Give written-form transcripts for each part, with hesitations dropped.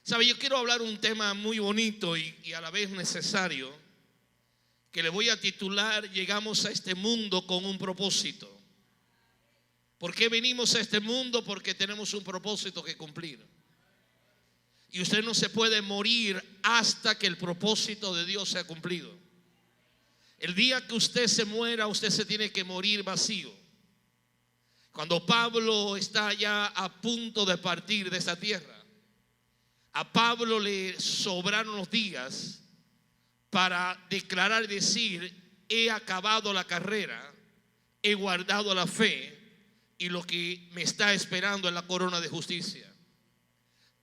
Sabe, yo quiero hablar un tema muy bonito y a la vez necesario, que le voy a titular: llegamos a este mundo con un propósito. ¿Por qué venimos a este mundo? Porque tenemos un propósito que cumplir. Y usted no se puede morir hasta que el propósito de Dios sea cumplido. El día que usted se muera, usted se tiene que morir vacío. Cuando Pablo está ya a punto de partir de esta tierra, a Pablo le sobraron los días para declarar y decir: he acabado la carrera, he guardado la fe, y lo que me está esperando es la corona de justicia.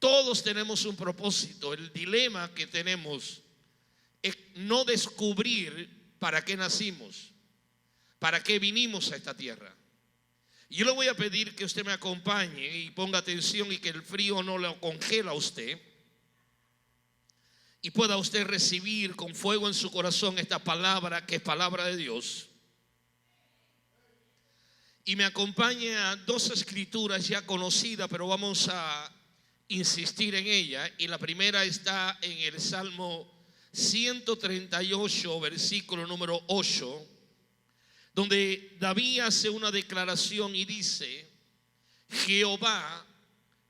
Todos tenemos un propósito. El dilema que tenemos es no descubrir para qué nacimos, para qué vinimos a esta tierra. Yo le voy a pedir que usted me acompañe y ponga atención, y que el frío no lo congela a usted, y pueda usted recibir con fuego en su corazón esta palabra, que es palabra de Dios. Y me acompaña a dos escrituras ya conocidas, pero vamos a insistir en ella. Y la primera está en el Salmo 138, versículo número 8, donde David hace una declaración y dice: Jehová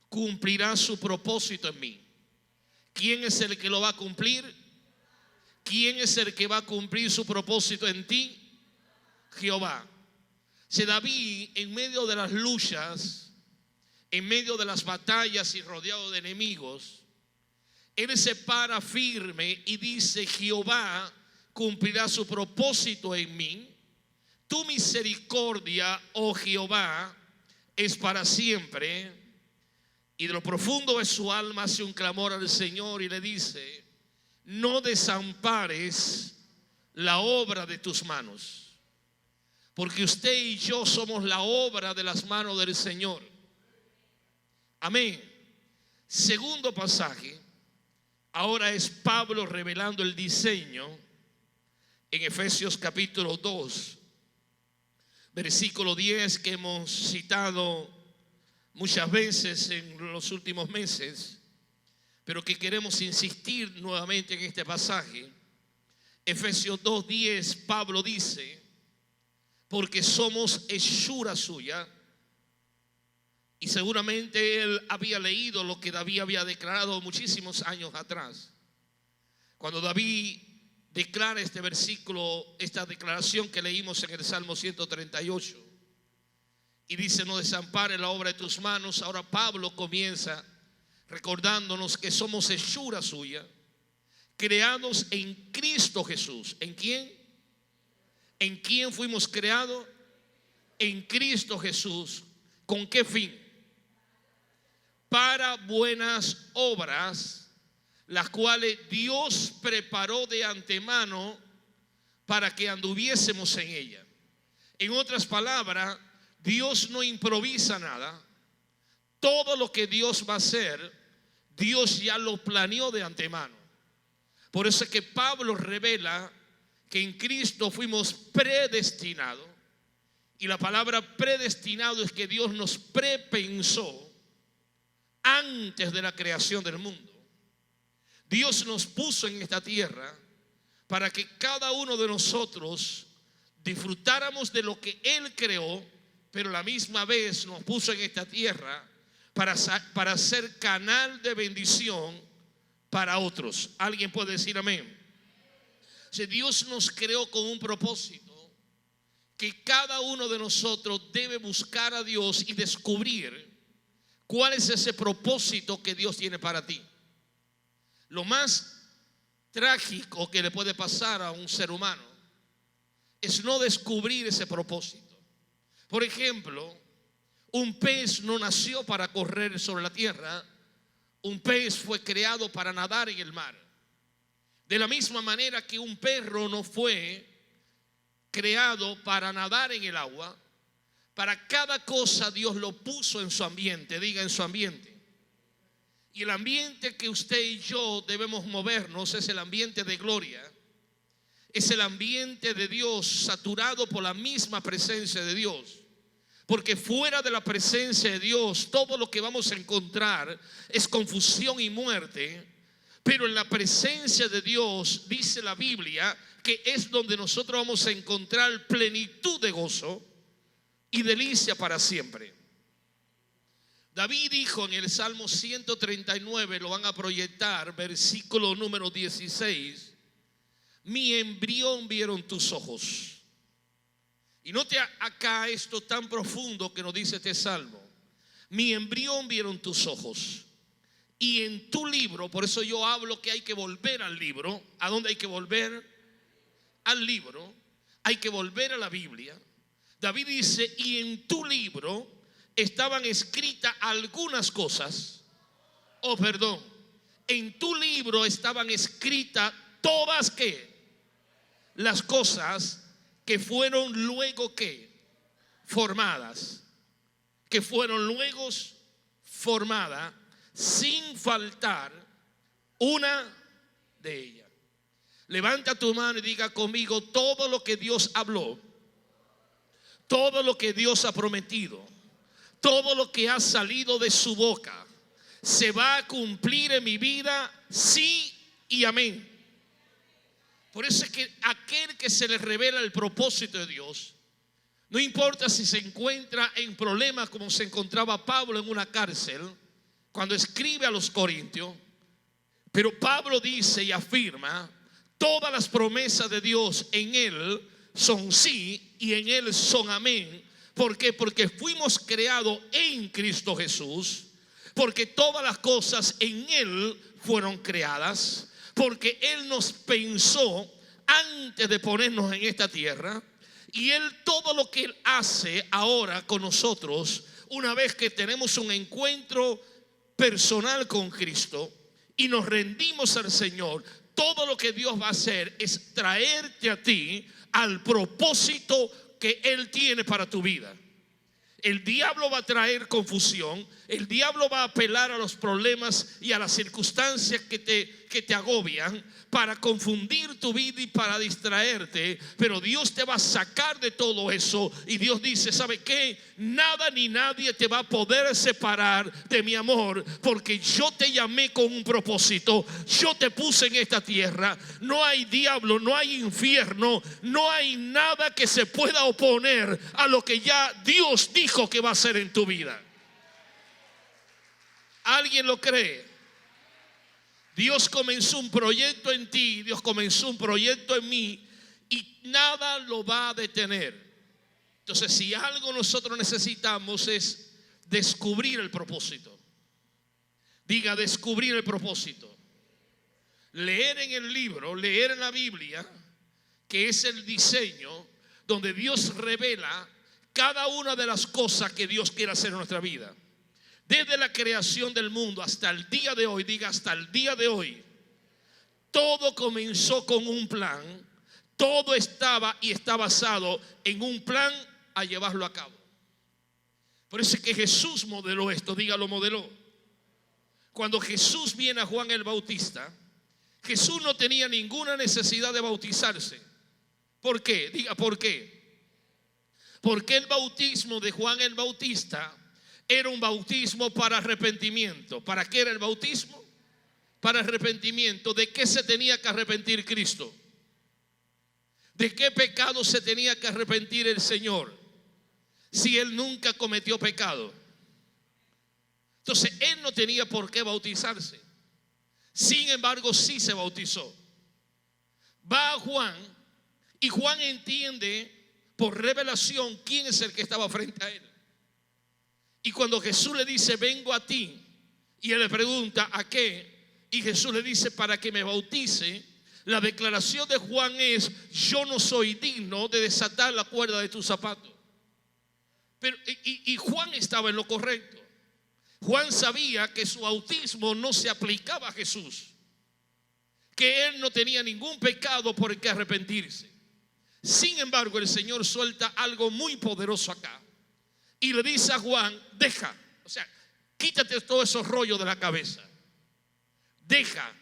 cumplirá su propósito en mí. ¿Quién es el que lo va a cumplir? ¿Quién es el que va a cumplir su propósito en ti? Jehová. Si David, en medio de las luchas, en medio de las batallas y rodeado de enemigos, él se para firme y dice: Jehová cumplirá su propósito en mí. Tu misericordia, oh Jehová, es para siempre. Y de lo profundo de su alma hace un clamor al Señor y le dice: no desampares la obra de tus manos, porque usted y yo somos la obra de las manos del Señor. Amén. Segundo pasaje, ahora es Pablo revelando el diseño en Efesios capítulo 2, versículo 10, que hemos citado muchas veces en los últimos meses, pero que queremos insistir nuevamente en este pasaje. Efesios 2:10, Pablo dice: porque somos hechura suya. Y seguramente él había leído lo que David había declarado muchísimos años atrás. Cuando David declara este versículo, esta declaración que leímos en el Salmo 138, y dice: no desampare la obra de tus manos. Ahora Pablo comienza recordándonos que somos hechura suya, creados en Cristo Jesús. ¿En quién? ¿En quién fuimos creados? En Cristo Jesús. ¿Con qué fin? Para buenas obras, las cuales Dios preparó de antemano para que anduviésemos en ella. En otras palabras, Dios no improvisa nada. Todo lo que Dios va a hacer, Dios ya lo planeó de antemano. Por eso es que Pablo revela que en Cristo fuimos predestinados. Y la palabra predestinado es que Dios nos prepensó antes de la creación del mundo. Dios nos puso en esta tierra para que cada uno de nosotros disfrutáramos de lo que Él creó, pero a la misma vez nos puso en esta tierra para ser canal de bendición para otros. ¿Alguien puede decir amén? Si Dios nos creó con un propósito, que cada uno de nosotros debe buscar a Dios y descubrir cuál es ese propósito que Dios tiene para ti. Lo más trágico que le puede pasar a un ser humano es no descubrir ese propósito. Por ejemplo, un pez no nació para correr sobre la tierra. Un pez fue creado para nadar en el mar. De la misma manera que un perro no fue creado para nadar en el agua. Para cada cosa Dios lo puso en su ambiente. Diga, en su ambiente. Y el ambiente que usted y yo debemos movernos es el ambiente de gloria. Es el ambiente de Dios, saturado por la misma presencia de Dios. Porque fuera de la presencia de Dios, todo lo que vamos a encontrar es confusión y muerte. Pero en la presencia de Dios, dice la Biblia, que es donde nosotros vamos a encontrar plenitud de gozo y delicia para siempre. David dijo en el Salmo 139, lo van a proyectar, versículo número 16: mi embrión vieron tus ojos. Y note acá esto tan profundo que nos dice este salmo: mi embrión vieron tus ojos, y en tu libro. Por eso yo hablo que hay que volver al libro. ¿A dónde hay que volver? Al libro. Hay que volver a la Biblia. David dice: y en tu libro estaban escritas algunas cosas. Oh, perdón. En tu libro estaban escritas todas, ¿qué? Las cosas que fueron luego, ¿qué? Formadas. Que fueron luego formadas, sin faltar una de ellas. Levanta tu mano y diga conmigo: todo lo que Dios habló, todo lo que Dios ha prometido, todo lo que ha salido de su boca, se va a cumplir en mi vida, sí y amén. Por eso es que aquel que se le revela el propósito de Dios, no importa si se encuentra en problemas como se encontraba Pablo en una cárcel cuando escribe a los Corintios, pero Pablo dice y afirma: todas las promesas de Dios en él son sí y en él son amén. ¿Por qué? Porque fuimos creados en Cristo Jesús, porque todas las cosas en él fueron creadas, porque él nos pensó antes de ponernos en esta tierra. Y él, todo lo que él hace ahora con nosotros, una vez que tenemos un encuentro personal con Cristo y nos rendimos al Señor, todo lo que Dios va a hacer es traerte a ti al propósito que él tiene para tu vida. El diablo va a traer confusión, el diablo va a apelar a los problemas y a las circunstancias que te agobian para confundir tu vida y para distraerte. Pero Dios te va a sacar de todo eso, y Dios dice: ¿sabe qué? Nada ni nadie te va a poder separar de mi amor, porque yo te llamé con un propósito, yo te puse en esta tierra. No hay diablo, no hay infierno, no hay nada que se pueda oponer a lo que ya Dios dijo que va a hacer en tu vida. ¿Alguien lo cree? Dios comenzó un proyecto en ti, Dios comenzó un proyecto en mí, y nada lo va a detener. Entonces, si algo nosotros necesitamos es descubrir el propósito. Diga: descubrir el propósito. Leer en el libro, leer en la Biblia, que es el diseño donde Dios revela cada una de las cosas que Dios quiere hacer en nuestra vida. Desde la creación del mundo hasta el día de hoy, diga hasta el día de hoy, todo comenzó con un plan. Todo estaba y está basado en un plan a llevarlo a cabo. Por eso es que Jesús modeló esto, diga, lo modeló. Cuando Jesús viene a Juan el Bautista, Jesús no tenía ninguna necesidad de bautizarse. ¿Por qué? Diga, ¿por qué? Porque el bautismo de Juan el Bautista era un bautismo para arrepentimiento. ¿Para qué era el bautismo? Para arrepentimiento. ¿De qué se tenía que arrepentir Cristo? ¿De qué pecado se tenía que arrepentir el Señor si él nunca cometió pecado? Entonces él no tenía por qué bautizarse. Sin embargo, sí se bautizó. Va a Juan, y Juan entiende por revelación quién es el que estaba frente a él. Y cuando Jesús le dice: vengo a ti, y él le pregunta: ¿a qué? Y Jesús le dice: para que me bautice. La declaración de Juan es: yo no soy digno de desatar la cuerda de tu zapato. Pero, y Juan estaba en lo correcto. Juan sabía que su bautismo no se aplicaba a Jesús, que él no tenía ningún pecado por el que arrepentirse. Sin embargo, el Señor suelta algo muy poderoso acá y le dice a Juan: deja, o sea, quítate todos esos rollos de la cabeza. Deja,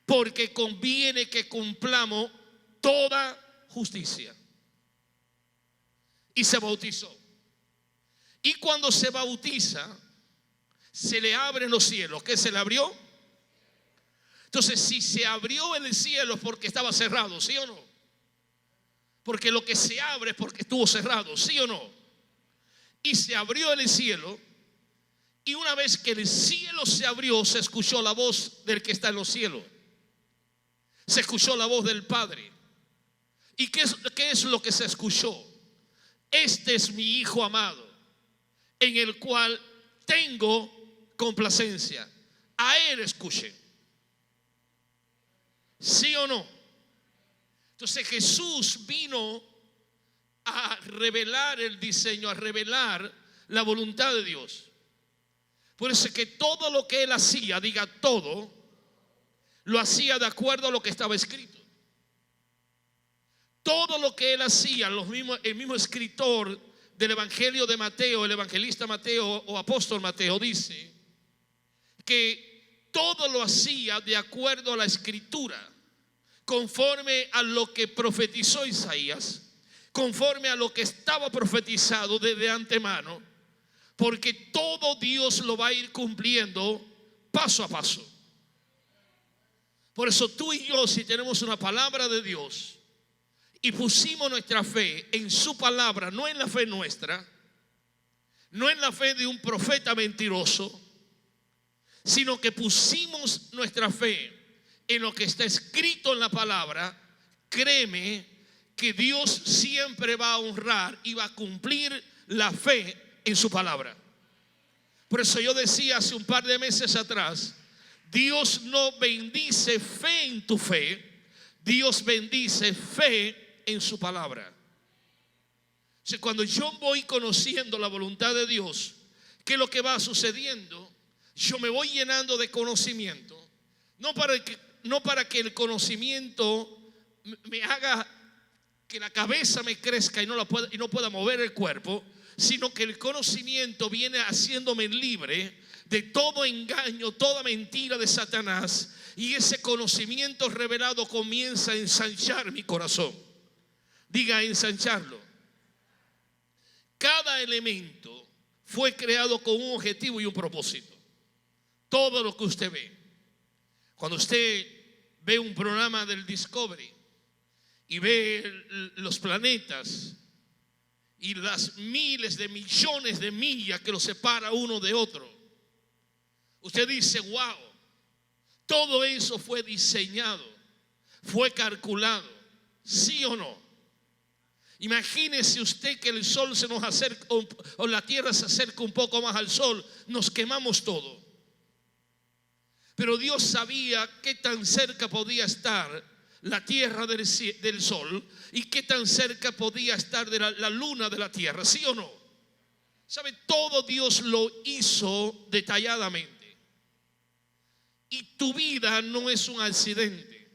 porque conviene que cumplamos toda justicia. Y se bautizó. Y cuando se bautiza, se le abren los cielos. ¿Qué se le abrió? Entonces, si se abrió el cielo es porque estaba cerrado, ¿sí o no? Porque lo que se abre es porque estuvo cerrado, ¿sí o no? Y se abrió el cielo. Y una vez que el cielo se abrió, se escuchó la voz del que está en los cielos. Se escuchó la voz del Padre. ¿Y qué es lo que se escuchó? Este es mi Hijo amado, en el cual tengo complacencia. A Él escuchen. ¿Sí o no? Entonces Jesús vino a revelar el diseño, a revelar la voluntad de Dios. Por eso es que todo lo que Él hacía, diga todo, lo hacía de acuerdo a lo que estaba escrito. Todo lo que Él hacía, el mismo escritor del Evangelio de Mateo, el evangelista Mateo o apóstol Mateo, dice que todo lo hacía de acuerdo a la escritura, conforme a lo que profetizó Isaías, conforme a lo que estaba profetizado desde antemano, porque todo Dios lo va a ir cumpliendo paso a paso. Por eso tú y yo, si tenemos una palabra de Dios y pusimos nuestra fe en su palabra, no en la fe nuestra, no en la fe de un profeta mentiroso, sino que pusimos nuestra fe en lo que está escrito en la palabra, créeme que Dios siempre va a honrar y va a cumplir la fe en su palabra. Por eso yo decía hace un par de meses atrás, Dios no bendice fe en tu fe, Dios bendice fe en su palabra. O sea, cuando yo voy conociendo la voluntad de Dios, ¿qué es lo que va sucediendo? Yo me voy llenando de conocimiento, no para que el conocimiento me haga que la cabeza me crezca y no pueda mover el cuerpo, sino que el conocimiento viene haciéndome libre de todo engaño, toda mentira de Satanás, y ese conocimiento revelado comienza a ensanchar mi corazón. Diga, ensancharlo. Cada elemento fue creado con un objetivo y un propósito. Todo lo que usted ve, cuando usted ve un programa del Discovery y ve los planetas y las miles de millones de millas que los separa uno de otro, usted dice, wow, todo eso fue diseñado, fue calculado, ¿sí o no? Imagínese usted que el sol se nos acerca o la tierra se acerca un poco más al sol, nos quemamos todo. Pero Dios sabía qué tan cerca podía estar la tierra del sol y qué tan cerca podía estar de la luna de la tierra, ¿sí o no? ¿Sabe? Todo Dios lo hizo detalladamente. Y tu vida no es un accidente.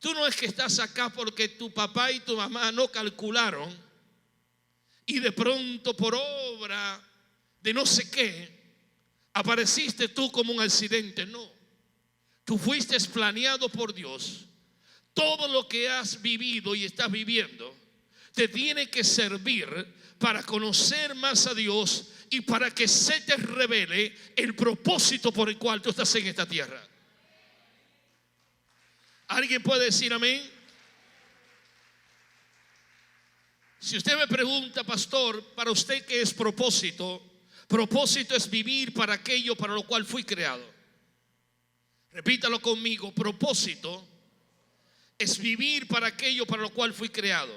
Tú no es que estás acá porque tu papá y tu mamá no calcularon y de pronto por obra de no sé qué apareciste tú como un accidente. No. Tú fuiste planeado por Dios. Todo lo que has vivido y estás viviendo te tiene que servir para conocer más a Dios y para que se te revele el propósito por el cual tú estás en esta tierra. ¿Alguien puede decir amén? Si usted me pregunta, pastor, para usted ¿qué es propósito? Propósito es vivir para aquello para lo cual fui creado. Repítalo conmigo, propósito es vivir para aquello para lo cual fui creado.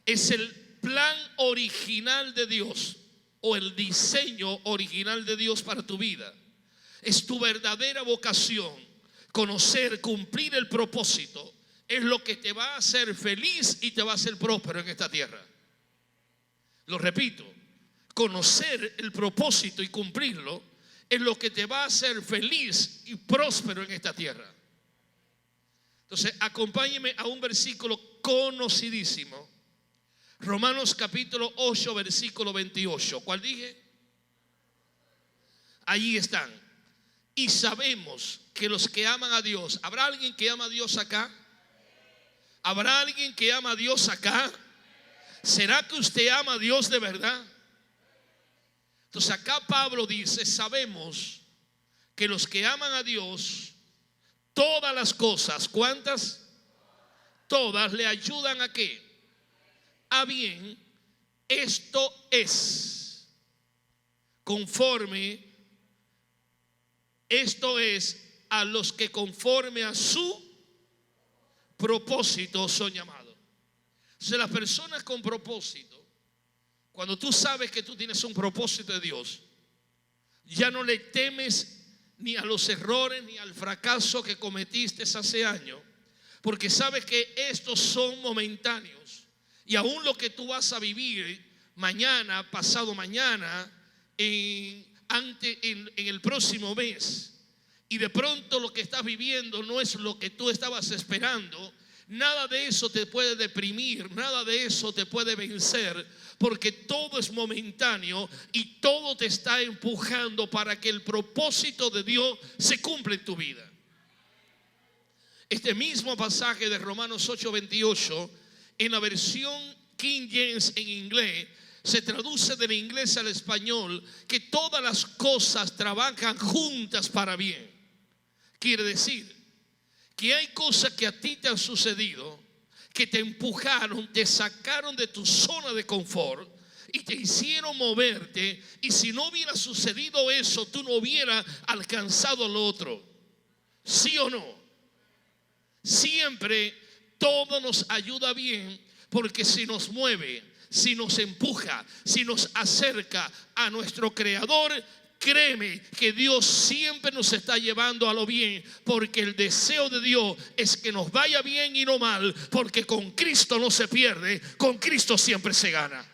Es el plan original de Dios o el diseño original de Dios para tu vida. Es tu verdadera vocación. Conocer, cumplir el propósito es lo que te va a hacer feliz y te va a hacer próspero en esta tierra. Lo repito, conocer el propósito y cumplirlo es lo que te va a hacer feliz y próspero en esta tierra. Entonces, acompáñeme a un versículo conocidísimo. Romanos capítulo 8, versículo 28. ¿Cuál dije? Allí están. Y sabemos que los que aman a Dios, ¿habrá alguien que ama a Dios acá? ¿Habrá alguien que ama a Dios acá? ¿Será que usted ama a Dios de verdad? Entonces acá Pablo dice, sabemos que los que aman a Dios, todas las cosas, ¿cuántas? Todas le ayudan a ¿qué? A bien. Esto es conforme, esto es a los que conforme a su propósito son llamados. O sea, las personas con propósito, cuando tú sabes que tú tienes un propósito de Dios, ya no le temes ni a los errores ni al fracaso que cometiste hace años, porque sabes que estos son momentáneos, y aún lo que tú vas a vivir mañana, pasado mañana, en el próximo mes, y de pronto lo que estás viviendo no es lo que tú estabas esperando, nada de eso te puede deprimir, nada de eso te puede vencer, porque todo es momentáneo y todo te está empujando para que el propósito de Dios se cumpla en tu vida. Este mismo pasaje de Romanos 8:28, en la versión King James en inglés, se traduce del inglés al español que todas las cosas trabajan juntas para bien. Quiere decir que hay cosas que a ti te han sucedido, que te empujaron, te sacaron de tu zona de confort y te hicieron moverte, y si no hubiera sucedido eso, tú no hubieras alcanzado lo otro. ¿Sí o no? Siempre todo nos ayuda bien, porque si nos mueve, si nos empuja, si nos acerca a nuestro Creador, créeme que Dios siempre nos está llevando a lo bien, porque el deseo de Dios es que nos vaya bien y no mal, porque con Cristo no se pierde, con Cristo siempre se gana.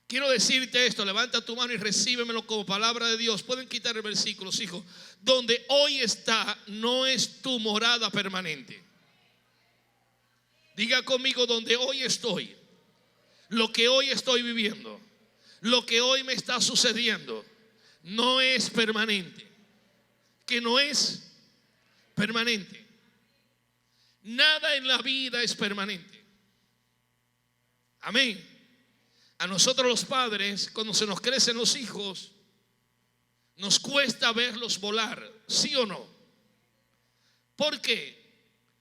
Quiero decirte esto, levanta tu mano y recíbemelo como palabra de Dios. Pueden quitar el versículo, hijos. Donde hoy está no es tu morada permanente. Diga conmigo, donde hoy estoy, lo que hoy estoy viviendo, lo que hoy me está sucediendo, no es permanente. Que no es permanente. Nada en la vida es permanente. Amén. A nosotros los padres, cuando se nos crecen los hijos, nos cuesta verlos volar, ¿sí o no? ¿Por qué?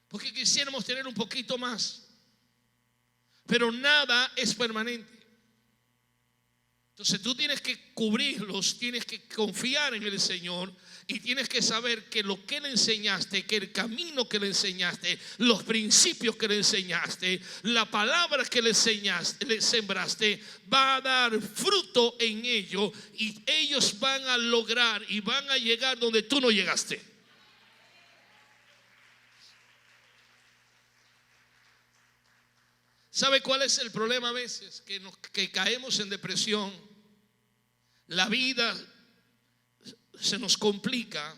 Porque quisiéramos tener un poquito más, pero nada es permanente. Entonces tú tienes que cubrirlos, tienes que confiar en el Señor, y tienes que saber que lo que le enseñaste, que el camino que le enseñaste, los principios que le enseñaste, la palabra que le enseñaste, le sembraste, va a dar fruto en ellos, y ellos van a lograr y van a llegar donde tú no llegaste. ¿Sabe cuál es el problema a veces? Que caemos en depresión. La vida se nos complica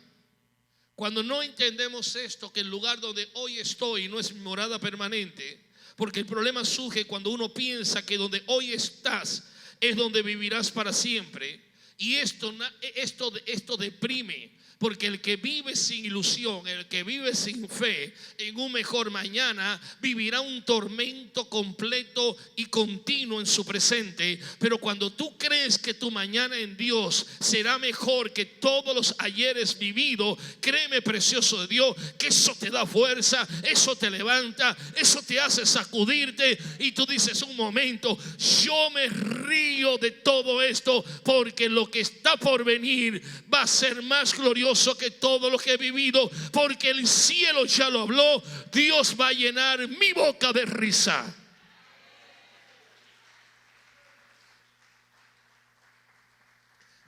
cuando no entendemos esto, que el lugar donde hoy estoy no es mi morada permanente, porque el problema surge cuando uno piensa que donde hoy estás es donde vivirás para siempre, y esto deprime, porque el que vive sin ilusión, el que vive sin fe en un mejor mañana, vivirá un tormento completo y continuo en su presente. Pero cuando tú crees que tu mañana en Dios será mejor que todos los ayeres vividos, créeme, precioso de Dios, que eso te da fuerza, eso te levanta, eso te hace sacudirte, y tú dices, un momento, yo me río de todo esto, porque lo que está por venir va a ser más glorioso que todo lo que he vivido, porque el cielo ya lo habló. Dios va a llenar mi boca de risa.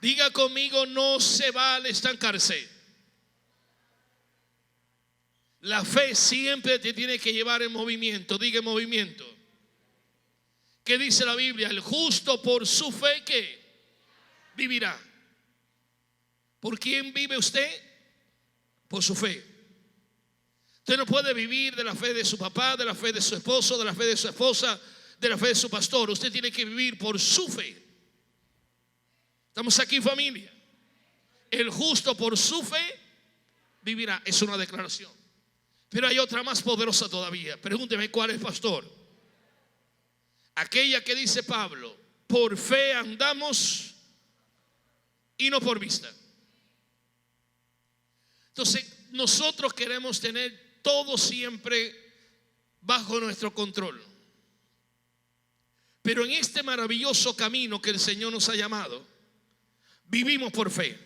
Diga conmigo, no se vale estancarse. La fe siempre te tiene que llevar en movimiento. Diga, en movimiento. ¿Qué dice la Biblia? El justo por su fe, ¿qué? Vivirá. ¿Por quién vive usted? Por su fe. Usted no puede vivir de la fe de su papá, de la fe de su esposo, de la fe de su esposa, de la fe de su pastor. Usted tiene que vivir por su fe. ¿Estamos aquí, familia? El justo por su fe vivirá. Es una declaración. Pero hay otra más poderosa todavía. Pregúnteme cuál es, pastor. Aquella que dice Pablo: por fe andamos y no por vista. Entonces nosotros queremos tener todo siempre bajo nuestro control. Pero en este maravilloso camino que el Señor nos ha llamado, vivimos por fe.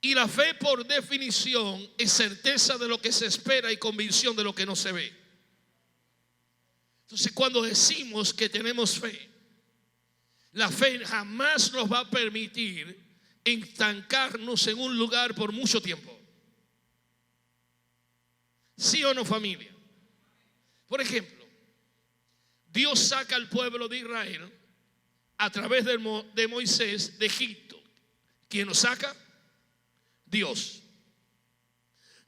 Y la fe, por definición, es certeza de lo que se espera y convicción de lo que no se ve. Entonces, cuando decimos que tenemos fe, la fe jamás nos va a permitir estancarnos en un lugar por mucho tiempo. ¿Sí o no, familia? Por ejemplo, Dios saca al pueblo de Israel a través de Moisés de Egipto. ¿Quién lo saca? Dios.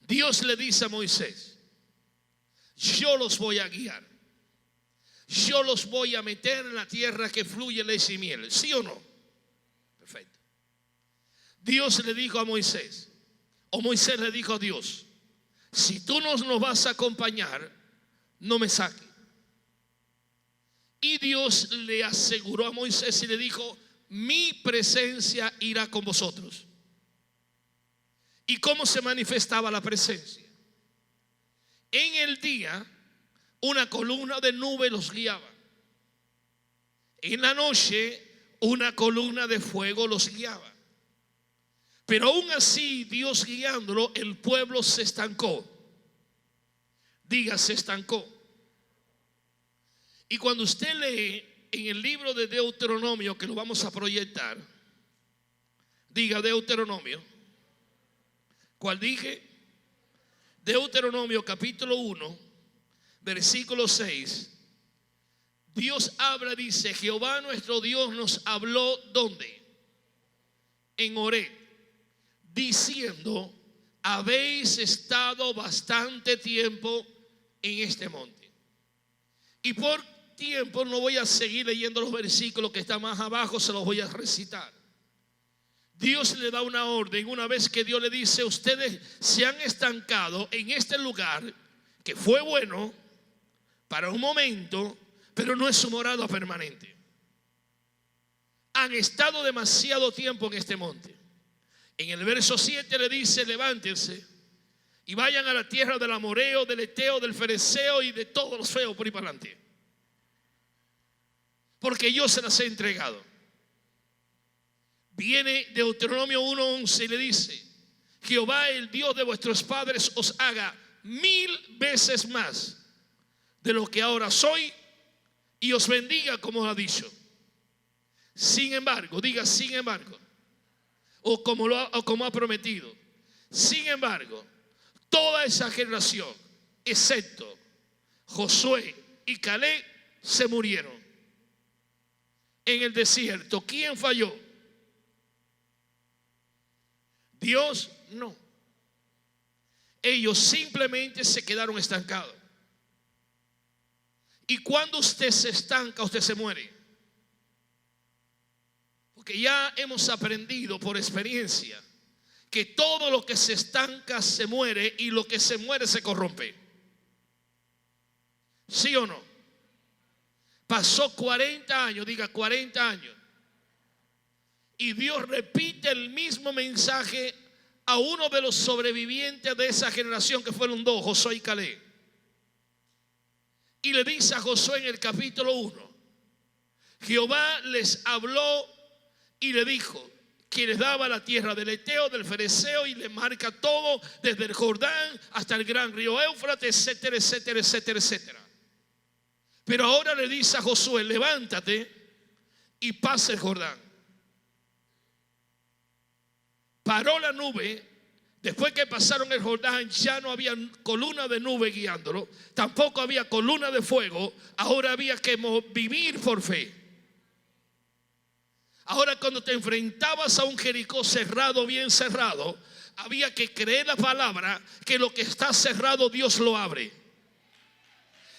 Dios le dice a Moisés: yo los voy a guiar, yo los voy a meter en la tierra que fluye leche y miel. ¿Sí o no? Perfecto. Dios le dijo a Moisés, o Moisés le dijo a Dios: si tú no nos vas a acompañar, no me saques. Y Dios le aseguró a Moisés y le dijo: mi presencia irá con vosotros. ¿Y cómo se manifestaba la presencia? En el día, una columna de nube los guiaba. En la noche, una columna de fuego los guiaba. Pero aún así, Dios guiándolo, el pueblo se estancó. Diga, se estancó. Y cuando usted lee en el libro de Deuteronomio, que lo vamos a proyectar, diga Deuteronomio. ¿Cuál dije? Deuteronomio capítulo 1, versículo 6. Dios habla, dice: Jehová nuestro Dios nos habló, ¿dónde? En Horeb, diciendo: habéis estado bastante tiempo en este monte. Y por tiempo no voy a seguir leyendo los versículos que están más abajo, se los voy a recitar. Dios le da una orden una vez que Dios le dice: ustedes se han estancado en este lugar que fue bueno para un momento, pero no es su morada permanente. Han estado demasiado tiempo en este monte. En el verso 7 le dice: levántense y vayan a la tierra del amoreo, del eteo, del fereceo y de todos los feos por ahí para adelante, porque yo se las he entregado. Viene Deuteronomio 1:11 y le dice: Jehová, el Dios de vuestros padres, os haga 1000 veces más de lo que ahora soy y os bendiga como ha dicho. Sin embargo, diga sin embargo, o como ha prometido. Sin embargo, toda esa generación, excepto Josué y Caleb, se murieron en el desierto. ¿Quién falló? Dios no. Ellos simplemente se quedaron estancados. Y cuando usted se estanca, usted se muere. Porque ya hemos aprendido por experiencia que todo lo que se estanca se muere, y lo que se muere se corrompe. ¿Sí o no? Pasó 40 años, diga 40 años. Y Dios repite el mismo mensaje a uno de los sobrevivientes de esa generación, que fueron dos, Josué y Caleb. Y le dice a Josué en el capítulo 1: Jehová les habló y le dijo que les daba la tierra del eteo, del fereceo, y le marca todo desde el Jordán hasta el gran río Éufrates, etcétera, etcétera, etcétera, etcétera. Pero ahora le dice a Josué: levántate y pasa el Jordán. Paró la nube. Después que pasaron el Jordán, ya no había columna de nube guiándolo, tampoco había columna de fuego. Ahora había que vivir por fe. Ahora, cuando te enfrentabas a un Jericó cerrado, bien cerrado, había que creer la palabra, que lo que está cerrado Dios lo abre.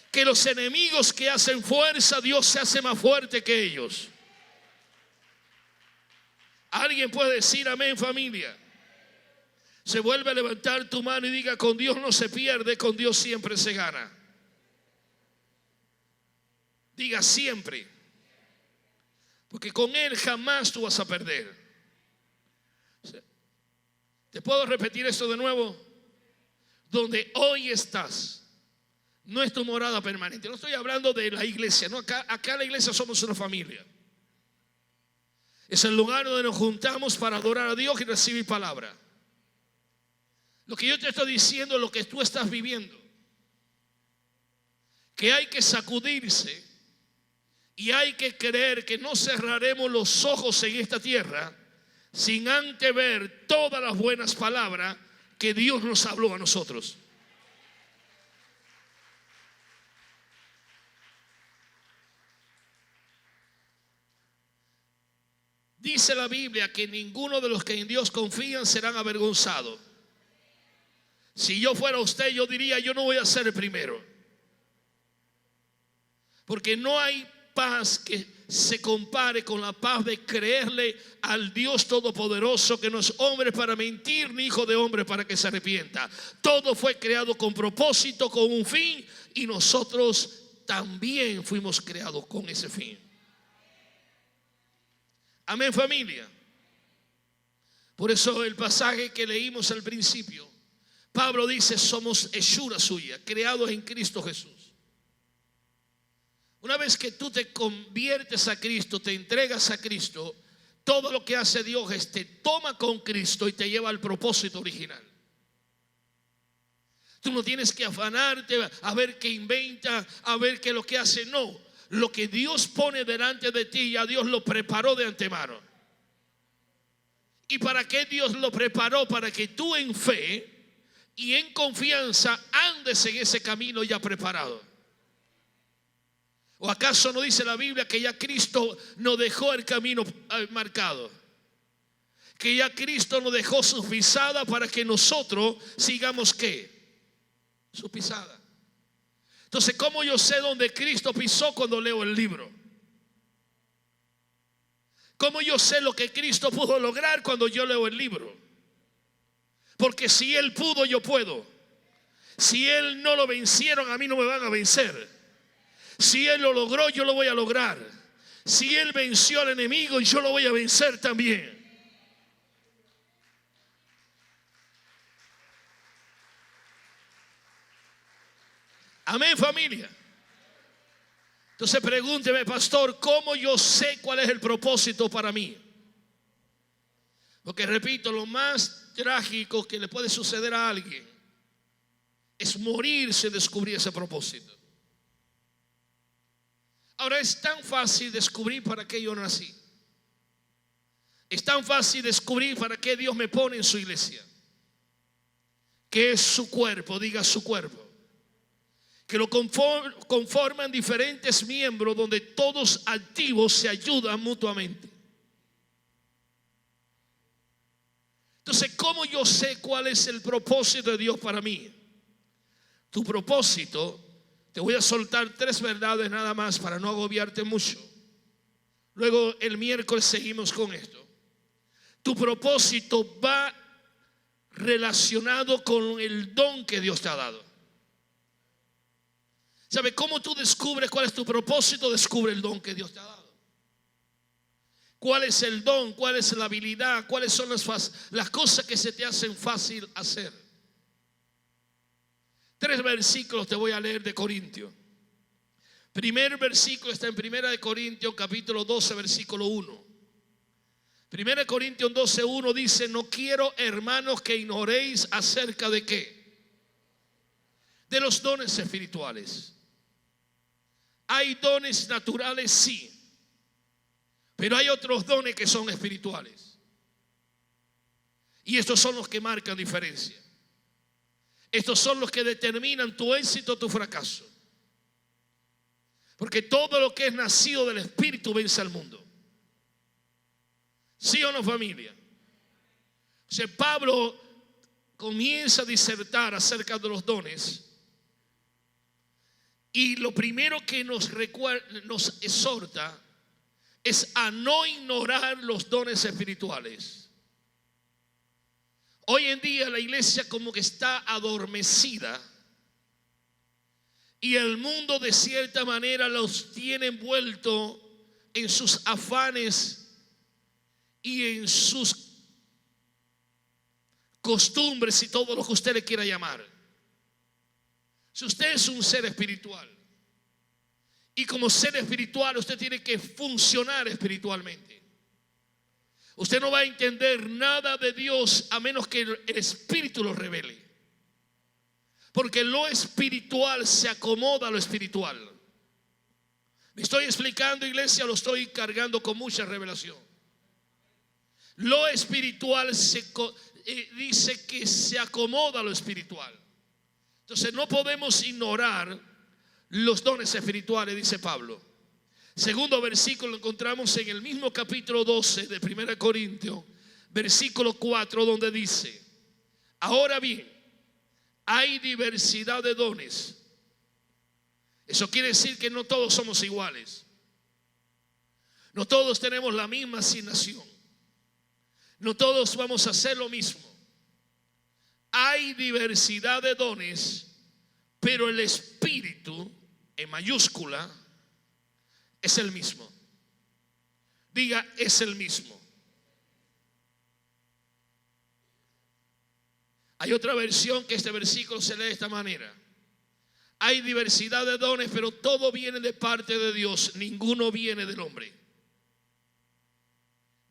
Que los enemigos que hacen fuerza, Dios se hace más fuerte que ellos. ¿Alguien puede decir amén, familia? Se vuelve a levantar tu mano y diga: con Dios no se pierde, con Dios siempre se gana. Diga siempre, porque con Él jamás tú vas a perder. ¿Te puedo repetir esto de nuevo? Donde hoy estás no es tu morada permanente. No estoy hablando de la iglesia, no, acá la iglesia somos una familia. Es el lugar donde nos juntamos para adorar a Dios y recibir palabra. Lo que yo te estoy diciendo es lo que tú estás viviendo, que hay que sacudirse y hay que creer que no cerraremos los ojos en esta tierra sin antes ver todas las buenas palabras que Dios nos habló a nosotros. Dice la Biblia que ninguno de los que en Dios confían serán avergonzados. Si yo fuera usted, yo diría: yo no voy a ser el primero, porque no hay paz que se compare con la paz de creerle al Dios Todopoderoso, que no es hombre para mentir, ni hijo de hombre para que se arrepienta. Todo fue creado con propósito, con un fin, y nosotros también fuimos creados con ese fin. Amén, familia. Por eso el pasaje que leímos al principio, Pablo dice: somos hechura suya, creados en Cristo Jesús. Una vez que tú te conviertes a Cristo, te entregas a Cristo, todo lo que hace Dios es te toma con Cristo y te lleva al propósito original. Tú no tienes que afanarte a ver qué inventa, a ver qué es lo que hace. No, lo que Dios pone delante de ti, ya Dios lo preparó de antemano. ¿Y para qué Dios lo preparó? Para que tú en fe y en confianza andes en ese camino ya preparado. ¿O acaso no dice la Biblia que ya Cristo nos dejó el camino marcado? Que ya Cristo nos dejó su pisada para que nosotros sigamos ¿qué? Su pisada. Entonces, ¿cómo yo sé dónde Cristo pisó cuando leo el libro? ¿Cómo yo sé lo que Cristo pudo lograr cuando yo leo el libro? Porque si Él pudo, yo puedo. Si Él no lo vencieron, a mí no me van a vencer. Si Él lo logró, yo lo voy a lograr. Si Él venció al enemigo, yo lo voy a vencer también. Amén, familia. Entonces pregúnteme: pastor, ¿cómo yo sé cuál es el propósito para mí? Porque repito, lo más trágico que le puede suceder a alguien es morir sin descubrir ese propósito. Ahora, es tan fácil descubrir para qué yo nací. Es tan fácil descubrir para qué Dios me pone en su iglesia, que es su cuerpo. Diga: su cuerpo. Que lo conforman diferentes miembros, donde todos activos se ayudan mutuamente. Entonces, ¿cómo yo sé cuál es el propósito de Dios para mí? Tu propósito, te voy a soltar 3 verdades nada más para no agobiarte mucho. Luego el miércoles seguimos con esto. Tu propósito va relacionado con el don que Dios te ha dado. ¿Sabe cómo tú descubres cuál es tu propósito? Descubre el don que Dios te ha dado. ¿Cuál es el don? ¿Cuál es la habilidad? ¿Cuáles son las cosas que se te hacen fácil hacer? 3 versículos te voy a leer de Corintios. Primer versículo está en 1 Corintios capítulo 12 versículo 1. 1 Corintios 12:1 dice: no quiero, hermanos, que ignoréis acerca de ¿qué? De los dones espirituales. Hay dones naturales, sí, pero hay otros dones que son espirituales. Y estos son los que marcan diferencia. Estos son los que determinan tu éxito o tu fracaso. Porque todo lo que es nacido del Espíritu vence al mundo. ¿Sí o no, familia? O sea, Pablo comienza a disertar acerca de los dones. Y lo primero que nos exhorta es a no ignorar los dones espirituales. Hoy en día la iglesia como que está adormecida y el mundo de cierta manera los tiene envuelto en sus afanes y en sus costumbres y todo lo que usted le quiera llamar. Si usted es un ser espiritual y como ser espiritual usted tiene que funcionar espiritualmente, usted no va a entender nada de Dios a menos que el Espíritu lo revele. Porque lo espiritual se acomoda a lo espiritual. ¿Me estoy explicando, iglesia? Lo estoy cargando con mucha revelación. Lo espiritual dice que se acomoda a lo espiritual. Entonces no podemos ignorar los dones espirituales, dice Pablo. Segundo versículo lo encontramos en el mismo capítulo 12 de 1 Corintios, versículo 4, donde dice: ahora bien, hay diversidad de dones. Eso quiere decir que no todos somos iguales. No todos tenemos la misma asignación. No todos vamos a hacer lo mismo. Hay diversidad de dones, pero el Espíritu, en mayúscula, es el mismo. Diga, es el mismo. Hay otra versión que este versículo se lee de esta manera: hay diversidad de dones, pero todo viene de parte de Dios, ninguno viene del hombre.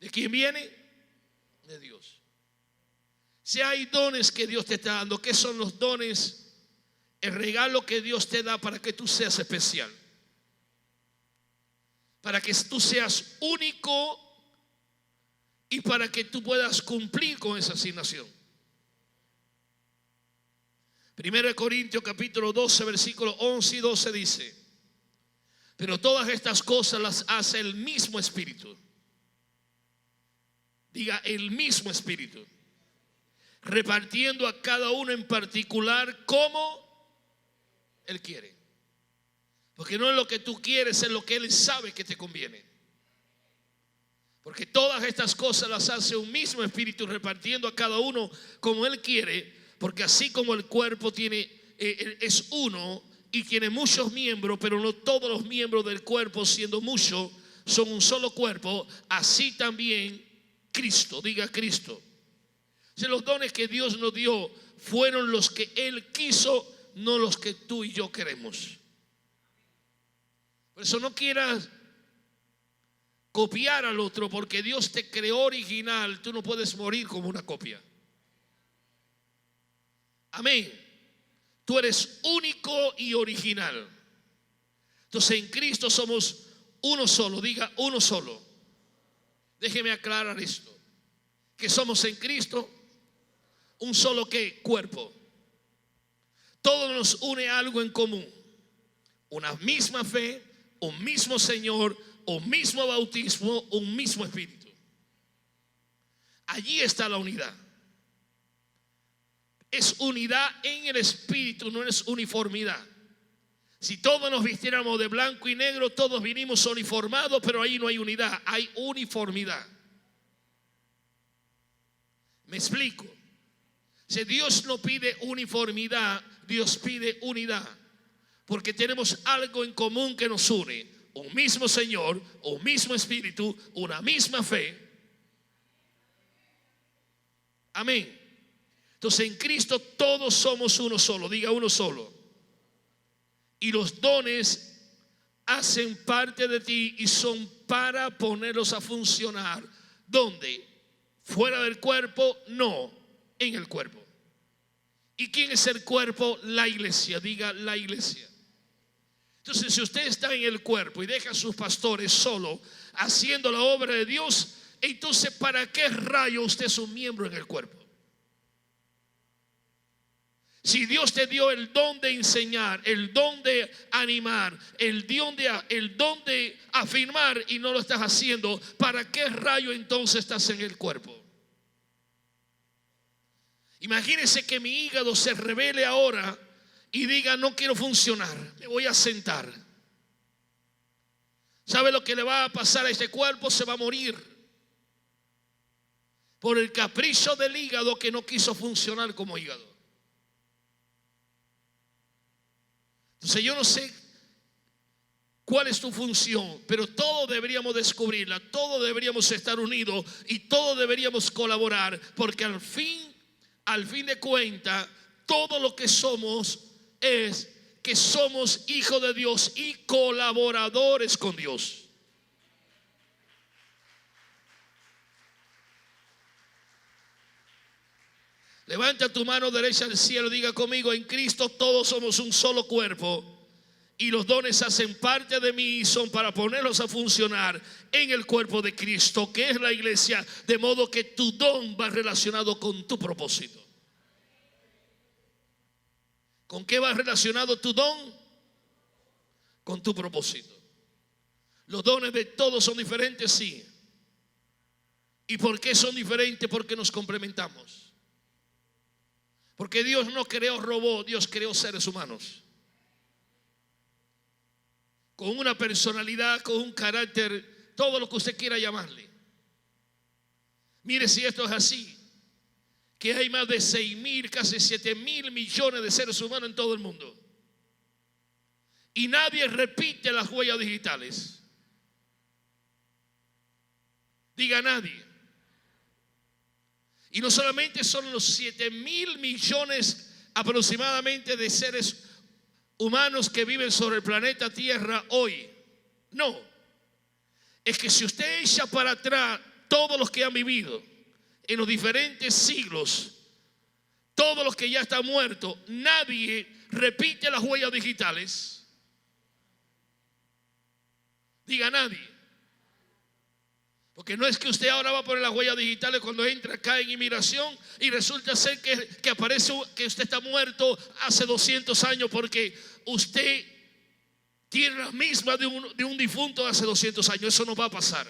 ¿De quién viene? De Dios. Si hay dones que Dios te está dando, ¿qué son los dones? El regalo que Dios te da para que tú seas especial, para que tú seas único y para que tú puedas cumplir con esa asignación. 1 Corintios capítulo 12 versículos 11 y 12 dice: pero todas estas cosas las hace el mismo Espíritu. Diga, el mismo Espíritu, repartiendo a cada uno en particular como Él quiere. Porque no es lo que tú quieres, es lo que Él sabe que te conviene. Porque todas estas cosas las hace un mismo Espíritu, repartiendo a cada uno como Él quiere. Porque así como el cuerpo es uno y tiene muchos miembros, pero no todos los miembros del cuerpo, siendo muchos, son un solo cuerpo, así también Cristo. Diga, Cristo. Si los dones que Dios nos dio fueron los que Él quiso, no los que tú y yo queremos. Por eso no quieras copiar al otro, porque Dios te creó original. Tú no puedes morir como una copia. Amén. Tú eres único y original. Entonces en Cristo somos uno solo. Diga, uno solo. Déjeme aclarar esto: que somos en Cristo un solo ¿qué? Cuerpo. Todo nos une algo en común: una misma fe, un mismo Señor, un mismo bautismo, un mismo Espíritu. Allí está la unidad. Es unidad en el Espíritu, no es uniformidad. Si todos nos vistiéramos de blanco y negro, todos vinimos uniformados, pero ahí no hay unidad, hay uniformidad. ¿Me explico? Si Dios no pide uniformidad, Dios pide unidad, porque tenemos algo en común que nos une: un mismo Señor, un mismo Espíritu, una misma fe. Amén. Entonces en Cristo todos somos uno solo. Diga, uno solo. Y los dones hacen parte de ti y son para ponerlos a funcionar. ¿Dónde? Fuera del cuerpo, no, en el cuerpo. ¿Y quién es el cuerpo? La iglesia. Diga, la iglesia. Entonces si usted está en el cuerpo y deja a sus pastores solo haciendo la obra de Dios, entonces ¿para qué rayo usted es un miembro en el cuerpo? Si Dios te dio el don de enseñar, el don de animar, el don de afirmar y no lo estás haciendo, ¿para qué rayo entonces estás en el cuerpo? Imagínese que mi hígado se revele ahora y diga: no quiero funcionar, me voy a sentar. ¿Sabe lo que le va a pasar a este cuerpo? Se va a morir. por el capricho del hígado que no quiso funcionar como hígado. Entonces yo no sé cuál es tu función, pero todos deberíamos descubrirla, todos deberíamos estar unidos y todos deberíamos colaborar, porque al fin de cuentas, todo lo que somos es que somos hijos de Dios y colaboradores con Dios. Levanta tu mano derecha al cielo y diga conmigo: en Cristo todos somos un solo cuerpo y los dones hacen parte de mí y son para ponerlos a funcionar en el cuerpo de Cristo, que es la iglesia, de modo que tu don va relacionado con tu propósito. ¿Con qué va relacionado tu don? Con tu propósito. Los dones de todos son diferentes, sí. ¿Y por qué son diferentes? Porque nos complementamos. Porque Dios no creó robots, Dios creó seres humanos con una personalidad, con un carácter, todo lo que usted quiera llamarle. Mire si esto es así, que hay más de 6.000, casi 7.000 millones de seres humanos en todo el mundo, y nadie repite las huellas digitales. Diga nadie. Y no solamente son los 7.000 millones aproximadamente de seres humanos que viven sobre el planeta Tierra hoy. No, es que si usted echa para atrás todos los que han vivido en los diferentes siglos, todos los que ya están muertos, nadie repite las huellas digitales. Diga nadie. Porque no es que usted ahora va a poner las huellas digitales cuando entra acá en inmigración y resulta ser que aparece que usted está muerto hace 200 años porque usted tiene las mismas de un difunto de hace 200 años. Eso no va a pasar.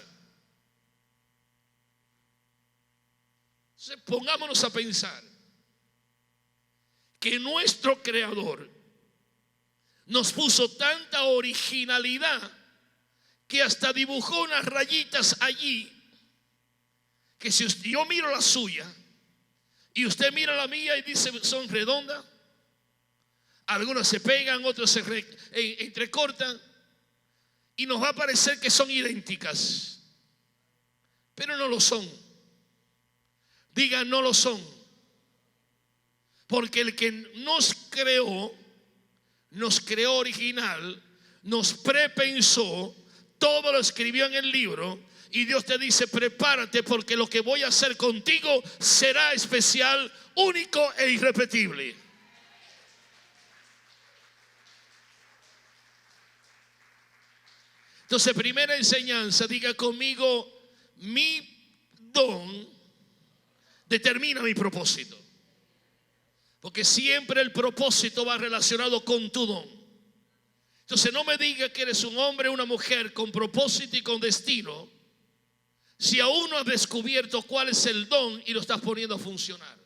Entonces, pongámonos a pensar que nuestro Creador nos puso tanta originalidad que hasta dibujó unas rayitas allí, que si yo miro la suya y usted mira la mía y dice son redondas, algunas se pegan, otras se entrecortan y nos va a parecer que son idénticas, pero no lo son. Digan, no lo son, porque el que nos creó original, nos prepensó, todo lo escribió en el libro, y Dios te dice: prepárate, porque lo que voy a hacer contigo será especial, único e irrepetible. Entonces, primera enseñanza, diga conmigo: mi don determina mi propósito. Porque siempre el propósito va relacionado con tu don. Entonces no me diga que eres un hombre o una mujer con propósito y con destino si aún no has descubierto cuál es el don y lo estás poniendo a funcionar.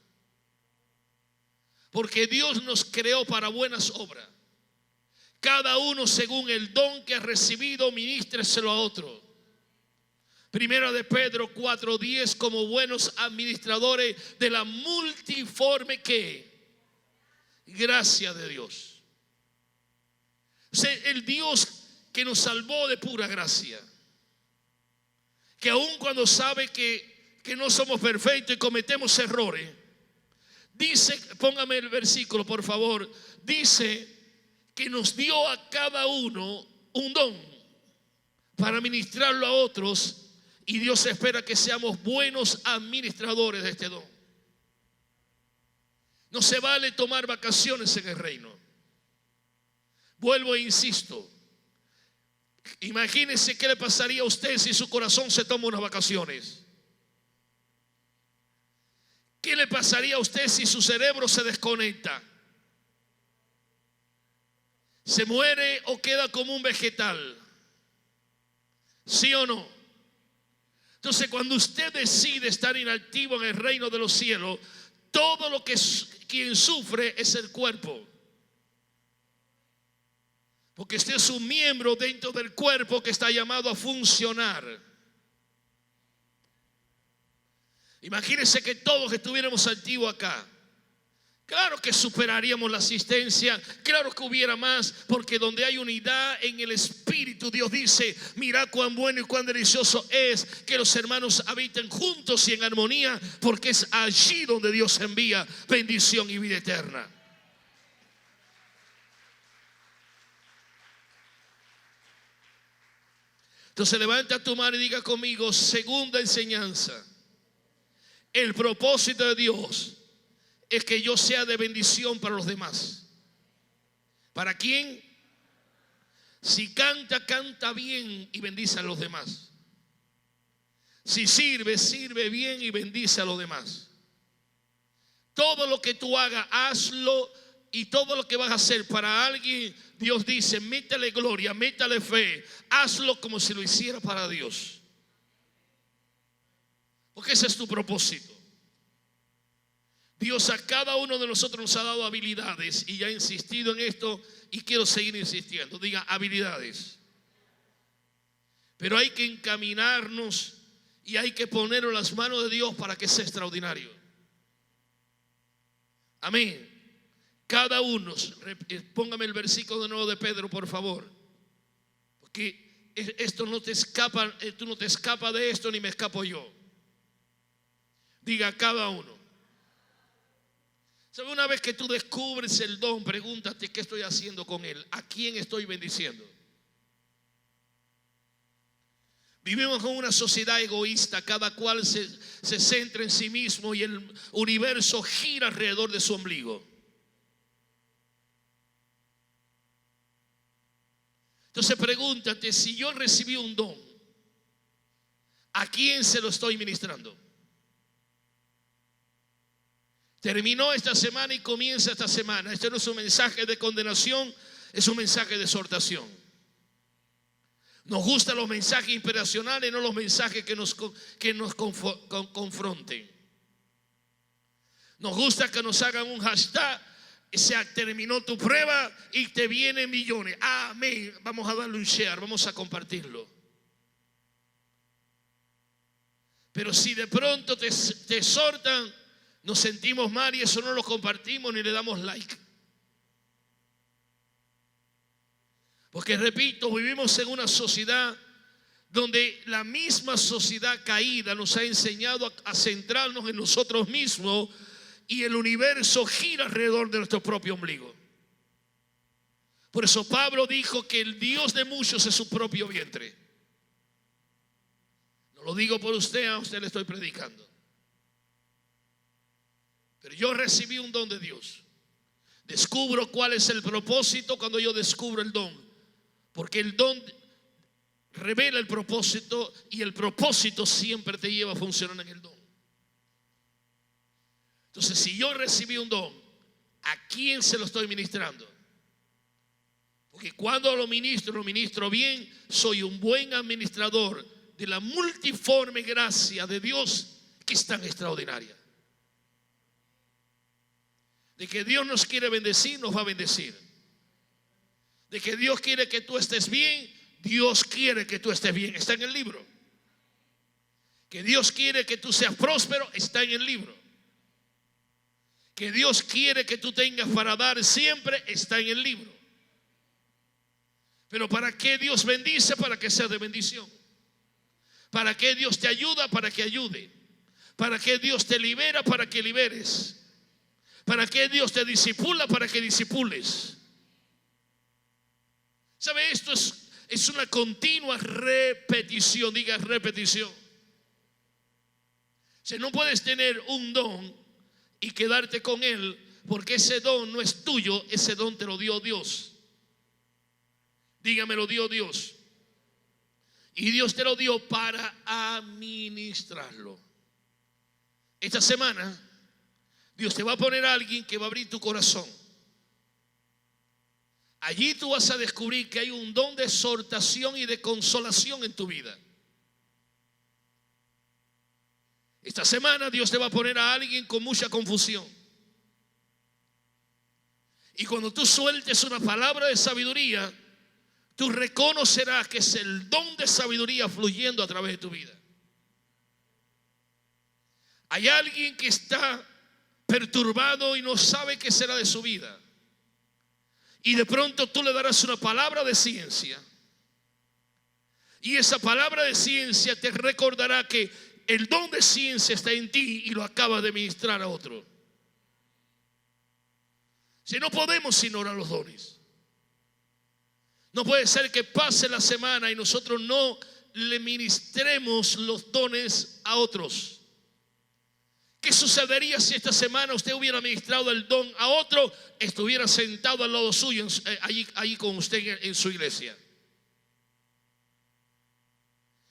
Porque Dios nos creó para buenas obras. Cada uno según el don que ha recibido, ministreselo a otro. Primera de Pedro 4:10, como buenos administradores de la multiforme gracia de Dios. O sea, el Dios que nos salvó de pura gracia, que aun cuando sabe que no somos perfectos y cometemos errores, dice, póngame el versículo por favor, dice que nos dio a cada uno un don para ministrarlo a otros, y Dios espera que seamos buenos administradores de este don. No se vale tomar vacaciones en el reino. Vuelvo e insisto, imagínese qué le pasaría a usted si su corazón se toma unas vacaciones. ¿Qué le pasaría a usted si su cerebro se desconecta? ¿Se muere o queda como un vegetal? ¿Sí o no? Entonces, cuando usted decide estar inactivo en el reino de los cielos, todo lo que quien sufre es el cuerpo. Porque usted es un miembro dentro del cuerpo que está llamado a funcionar. Imagínense que todos estuviéramos activos acá. Claro que superaríamos la asistencia, claro que hubiera más, porque donde hay unidad en el Espíritu, Dios dice: mira cuán bueno y cuán delicioso es que los hermanos habiten juntos y en armonía, porque es allí donde Dios envía bendición y vida eterna. Entonces levanta tu mano y diga conmigo: segunda enseñanza, el propósito de Dios es que yo sea de bendición para los demás. ¿Para quién? Si canta, canta bien y bendice a los demás. Si sirve, sirve bien y bendice a los demás. Todo lo que tú hagas, hazlo, y todo lo que vas a hacer para alguien, Dios dice: métale gloria, métale fe, hazlo como si lo hiciera para Dios. Porque ese es tu propósito. Dios a cada uno de nosotros nos ha dado habilidades, y ya he insistido en esto y quiero seguir insistiendo. Diga habilidades. Pero hay que encaminarnos y hay que ponerlo en las manos de Dios para que sea extraordinario. Amén. Cada uno, póngame el versículo de nuevo de Pedro, por favor. Porque esto no te escapa, tú no te escapas de esto, ni me escapo yo. Diga cada uno. ¿Sabe? Una vez que tú descubres el don, pregúntate: ¿qué estoy haciendo con él? ¿A quién estoy bendiciendo? Vivimos en una sociedad egoísta. Cada cual se centra en sí mismo y el universo gira alrededor de su ombligo. Entonces pregúntate: si yo recibí un don, ¿a quién se lo estoy ministrando? Terminó esta semana y comienza esta semana. Este no es un mensaje de condenación, es un mensaje de exhortación. Nos gustan los mensajes inspiracionales, no los mensajes que nos confronten. Nos gusta que nos hagan un hashtag: se terminó tu prueba y te vienen millones. Amén. Vamos a darle un share, vamos a compartirlo. Pero si de pronto te exhortan, nos sentimos mal y eso no lo compartimos ni le damos like. Porque repito, vivimos en una sociedad donde la misma sociedad caída nos ha enseñado a centrarnos en nosotros mismos, y el universo gira alrededor de nuestro propio ombligo. Por eso Pablo dijo que el Dios de muchos es su propio vientre. No lo digo por usted, a usted le estoy predicando. Pero yo recibí un don de Dios. Descubro cuál es el propósito cuando yo descubro el don. Porque el don revela el propósito, y el propósito siempre te lleva a funcionar en el don. Entonces, si yo recibí un don, ¿a quién se lo estoy ministrando? Porque cuando lo ministro bien, soy un buen administrador de la multiforme gracia de Dios, que es tan extraordinaria. De que Dios nos quiere bendecir, nos va a bendecir. De que Dios quiere que tú estés bien, Dios quiere que tú estés bien. Está en el libro. Que Dios quiere que tú seas próspero, está en el libro. Que Dios quiere que tú tengas para dar siempre, está en el libro. Pero ¿para qué Dios bendice? Para que sea de bendición. ¿Para qué Dios te ayuda? Para que ayude. ¿Para qué Dios te libera? Para que liberes. ¿Para qué Dios te disipula? Para que disipules. ¿Sabe? Esto es una continua repetición. Diga repetición. O sea, no puedes tener un don y quedarte con él, porque ese don no es tuyo, ese don te lo dio Dios. Dígame, lo dio Dios. Y Dios te lo dio para administrarlo. Esta semana Dios te va a poner a alguien que va a abrir tu corazón. Allí tú vas a descubrir que hay un don de exhortación y de consolación en tu vida. Esta semana Dios te va a poner a alguien con mucha confusión. Y cuando tú sueltes una palabra de sabiduría, tú reconocerás que es el don de sabiduría fluyendo a través de tu vida. Hay alguien que está perturbado y no sabe qué será de su vida. Y de pronto tú le darás una palabra de ciencia. Y esa palabra de ciencia te recordará que el don de ciencia está en ti y lo acabas de ministrar a otro. Si no podemos ignorar los dones. No puede ser que pase la semana y nosotros no le ministremos los dones a otros. ¿Qué sucedería si esta semana usted hubiera ministrado el don a otro, estuviera sentado al lado suyo, allí con usted en su iglesia?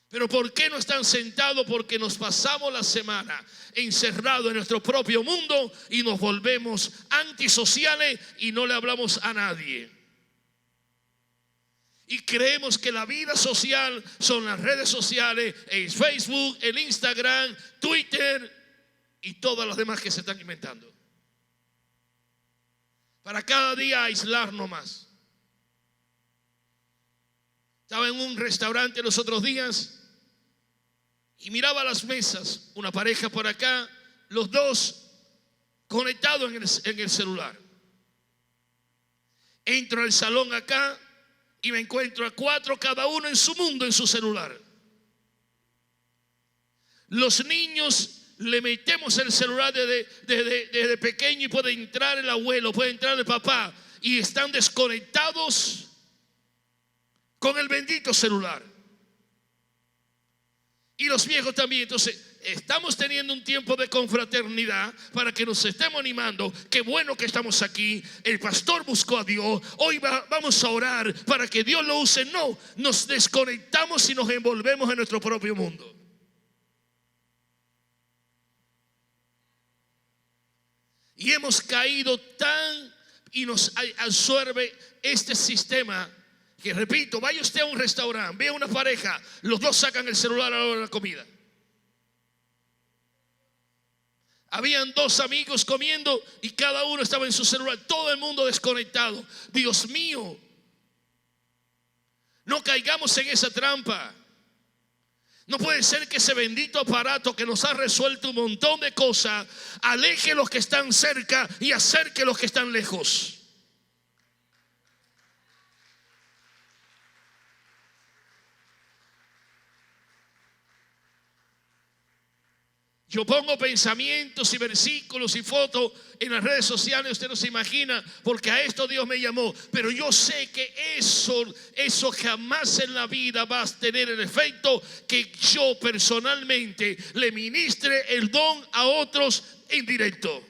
Pero ¿por qué no están sentados? Porque nos pasamos la semana encerrados en nuestro propio mundo y nos volvemos antisociales y no le hablamos a nadie. Y creemos que la vida social son las redes sociales, el Facebook, el Instagram, Twitter y todas las demás que se están inventando. Para cada día aislarnos más. Estaba en un restaurante los otros días y miraba las mesas, una pareja por acá, los dos conectados en el celular. Entro al salón acá y me encuentro a 4, cada uno en su mundo, en su celular. Los niños le metemos el celular desde pequeño y puede entrar el abuelo, puede entrar el papá y están desconectados con el bendito celular. Y los viejos también. Entonces estamos teniendo un tiempo de confraternidad para que nos estemos animando. Qué bueno que estamos aquí. El pastor buscó a Dios. Hoy vamos a orar para que Dios lo use. No, nos desconectamos y nos envolvemos en nuestro propio mundo. Y hemos caído tan y nos absorbe este sistema que, repito, vaya usted a un restaurante, vea una pareja, los dos sacan el celular a la hora de la comida. Habían 2 amigos comiendo y cada uno estaba en su celular, todo el mundo desconectado. Dios mío, no caigamos en esa trampa. No puede ser que ese bendito aparato que nos ha resuelto un montón de cosas aleje a los que están cerca y acerque a los que están lejos. Yo pongo pensamientos y versículos y fotos en las redes sociales, usted no se imagina, porque a esto Dios me llamó. Pero yo sé que eso jamás en la vida va a tener el efecto que yo personalmente le ministre el don a otros en directo.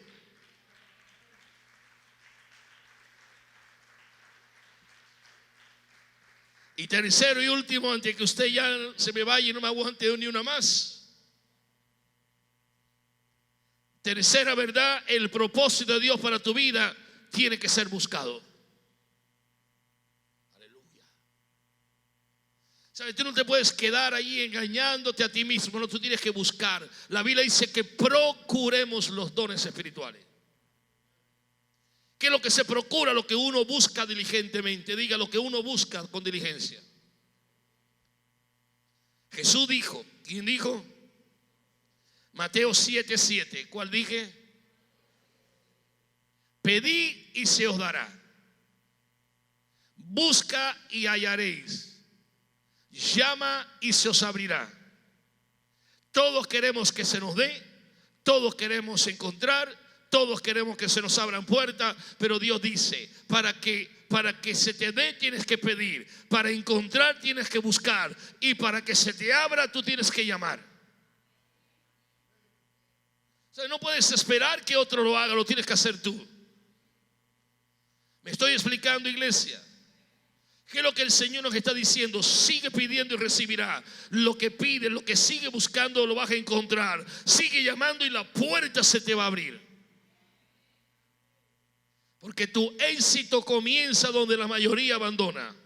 Y tercero y último, antes que usted ya se me vaya y no me aguante ni una más. Tercera verdad, el propósito de Dios para tu vida tiene que ser buscado. Aleluya. ¿Sabes? Tú no te puedes quedar ahí engañándote a ti mismo, no, tú tienes que buscar. La Biblia dice que procuremos los dones espirituales. ¿Qué es lo que se procura? Lo que uno busca diligentemente. Diga, lo que uno busca con diligencia. Jesús dijo, ¿quién dijo? Mateo 7:7. ¿Cuál dije? Pedid y se os dará. Busca y hallaréis. Llama y se os abrirá. Todos queremos que se nos dé. Todos queremos encontrar. Todos queremos que se nos abran puertas. Pero Dios dice, para que se te dé tienes que pedir. Para encontrar tienes que buscar. Y para que se te abra tú tienes que llamar. O sea, no puedes esperar que otro lo haga, lo tienes que hacer tú. Me estoy explicando, iglesia. ¿Qué es lo que el Señor nos está diciendo? Sigue pidiendo y recibirá. Lo que pide, lo que sigue buscando lo vas a encontrar. Sigue llamando y la puerta se te va a abrir. Porque tu éxito comienza donde la mayoría abandona.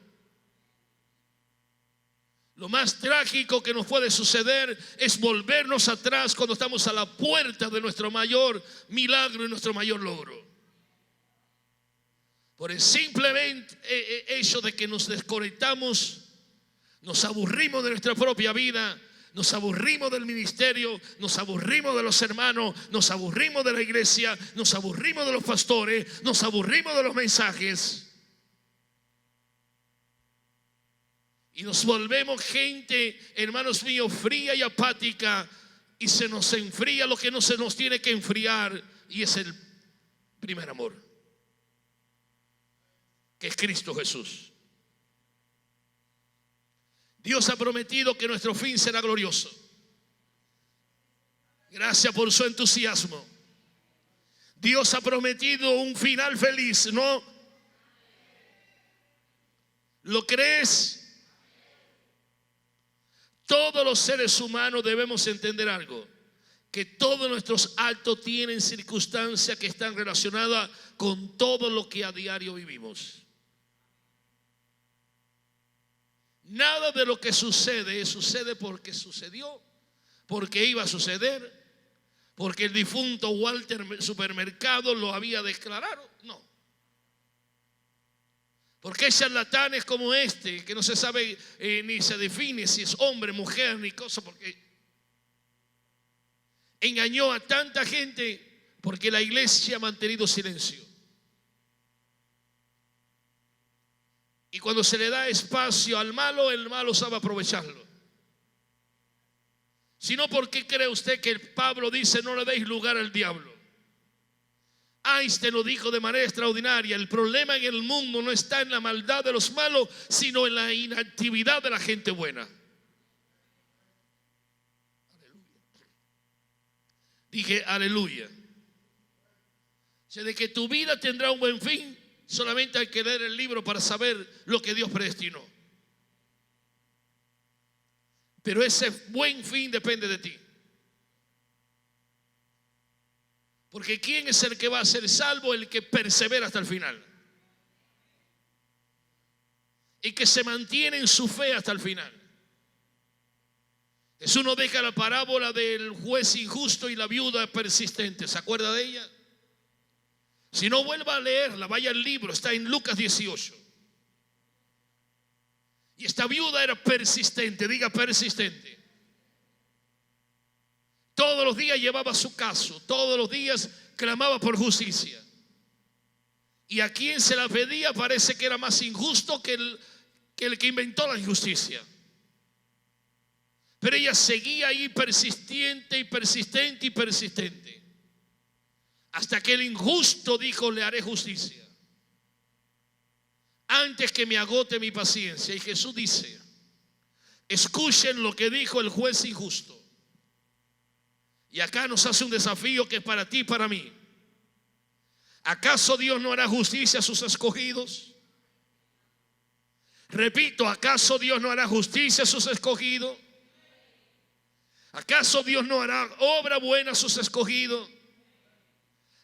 Lo más trágico que nos puede suceder es volvernos atrás cuando estamos a la puerta de nuestro mayor milagro y nuestro mayor logro. Por el simplemente hecho de que nos desconectamos, nos aburrimos de nuestra propia vida, nos aburrimos del ministerio, nos aburrimos de los hermanos, nos aburrimos de la iglesia, nos aburrimos de los pastores, nos aburrimos de los mensajes. Y nos volvemos gente, hermanos míos, fría y apática, y se nos enfría lo que no se nos tiene que enfriar, y es el primer amor, que es Cristo Jesús. Dios ha prometido que nuestro fin será glorioso. Gracias por su entusiasmo. Dios ha prometido un final feliz, ¿no? ¿Lo crees? Todos los seres humanos debemos entender algo, que todos nuestros actos tienen circunstancias que están relacionadas con todo lo que a diario vivimos. Nada de lo que sucede porque sucedió, porque iba a suceder, porque el difunto Walter Supermercado lo había declarado. No. Porque hay charlatanes como este, que no se sabe ni se define si es hombre, mujer, ni cosa, porque engañó a tanta gente, porque la iglesia ha mantenido silencio. Y cuando se le da espacio al malo, el malo sabe aprovecharlo. Si no, ¿por qué cree usted que Pablo dice no le deis lugar al diablo? Einstein lo dijo de manera extraordinaria: el problema en el mundo no está en la maldad de los malos, sino en la inactividad de la gente buena. Aleluya. Dije aleluya. O sea, de que tu vida tendrá un buen fin, solamente hay que leer el libro para saber lo que Dios predestinó. Pero ese buen fin depende de ti. Porque ¿quién es el que va a ser salvo? El que persevera hasta el final. Y que se mantiene en su fe hasta el final. Jesús nos deja la parábola del juez injusto y la viuda persistente. ¿Se acuerda de ella? Si no, vuelva a leerla, vaya al libro, está en Lucas 18. Y esta viuda era persistente, diga persistente. Todos los días llevaba su caso, todos los días clamaba por justicia. Y a quien se la pedía parece que era más injusto que el que inventó la injusticia. Pero ella seguía ahí persistente y persistente y persistente. Hasta que el injusto dijo: le haré justicia antes que me agote mi paciencia. Y Jesús dice: escuchen lo que dijo el juez injusto. Y acá nos hace un desafío que es para ti y para mí. ¿Acaso Dios no hará justicia a sus escogidos? Repito, ¿acaso Dios no hará justicia a sus escogidos? ¿Acaso Dios no hará obra buena a sus escogidos?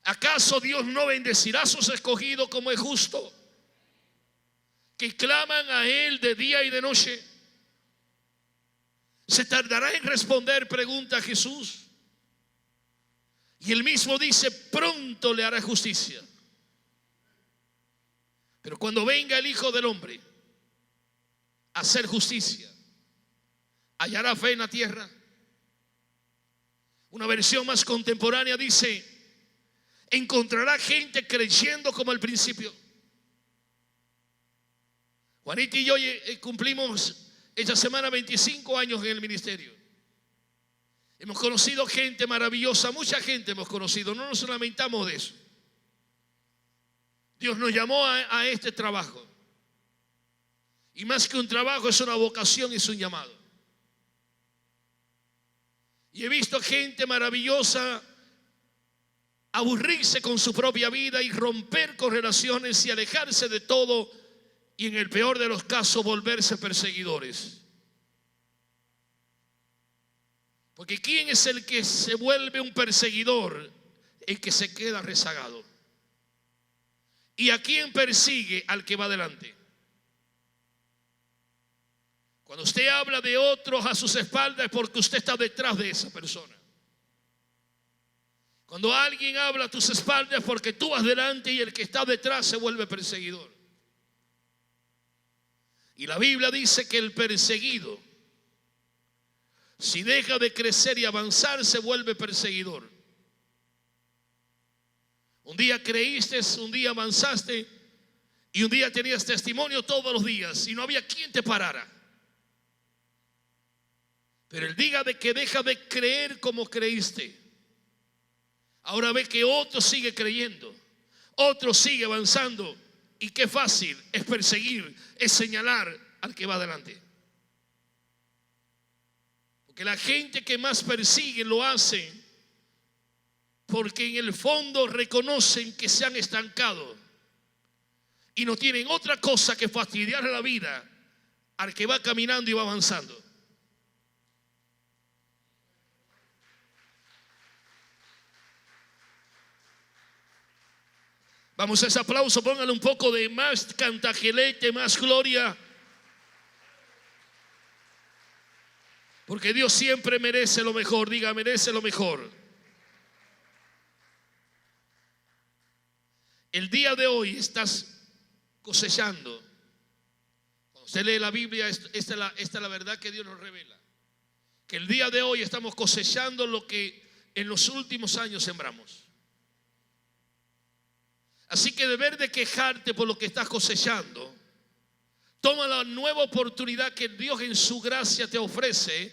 ¿Acaso Dios no bendecirá a sus escogidos como es justo, que claman a Él de día y de noche? ¿Se tardará en responder?, pregunta Jesús. Y Él mismo dice: pronto le hará justicia. Pero cuando venga el Hijo del Hombre a hacer justicia, ¿hallará fe en la tierra? Una versión más contemporánea dice: encontrará gente creyendo como al principio. Juanita y yo cumplimos esta semana 25 años en el ministerio. Hemos conocido gente maravillosa, mucha gente hemos conocido, no nos lamentamos de eso. Dios nos llamó a este trabajo. Y más que un trabajo, es una vocación y es un llamado. Y he visto gente maravillosa aburrirse con su propia vida y romper con relaciones y alejarse de todo, y en el peor de los casos volverse perseguidores. Porque ¿quién es el que se vuelve un perseguidor? El que se queda rezagado. ¿Y a quién persigue? Al que va adelante. Cuando usted habla de otros a sus espaldas es porque usted está detrás de esa persona. Cuando alguien habla a tus espaldas es porque tú vas delante y el que está detrás se vuelve perseguidor. Y la Biblia dice que el perseguido Si deja de crecer y avanzar, se vuelve perseguidor. Un día creíste, un día avanzaste y un día tenías testimonio todos los días y no había quien te parara. Pero el día de que deja de creer como creíste, ahora ve que otro sigue creyendo, otro sigue avanzando, y qué fácil es perseguir, es señalar al que va adelante. Porque la gente que más persigue lo hace porque en el fondo reconocen que se han estancado y no tienen otra cosa que fastidiar la vida al que va caminando y va avanzando. Vamos a ese aplauso, póngale un poco de más cantagelete, más gloria. Porque Dios siempre merece lo mejor. Diga, merece lo mejor. El día de hoy estás cosechando. Cuando usted lee la Biblia, esta es la verdad que Dios nos revela. Que el día de hoy estamos cosechando lo que en los últimos años sembramos. Así que de ver de quejarte por lo que estás cosechando, toma la nueva oportunidad que Dios en su gracia te ofrece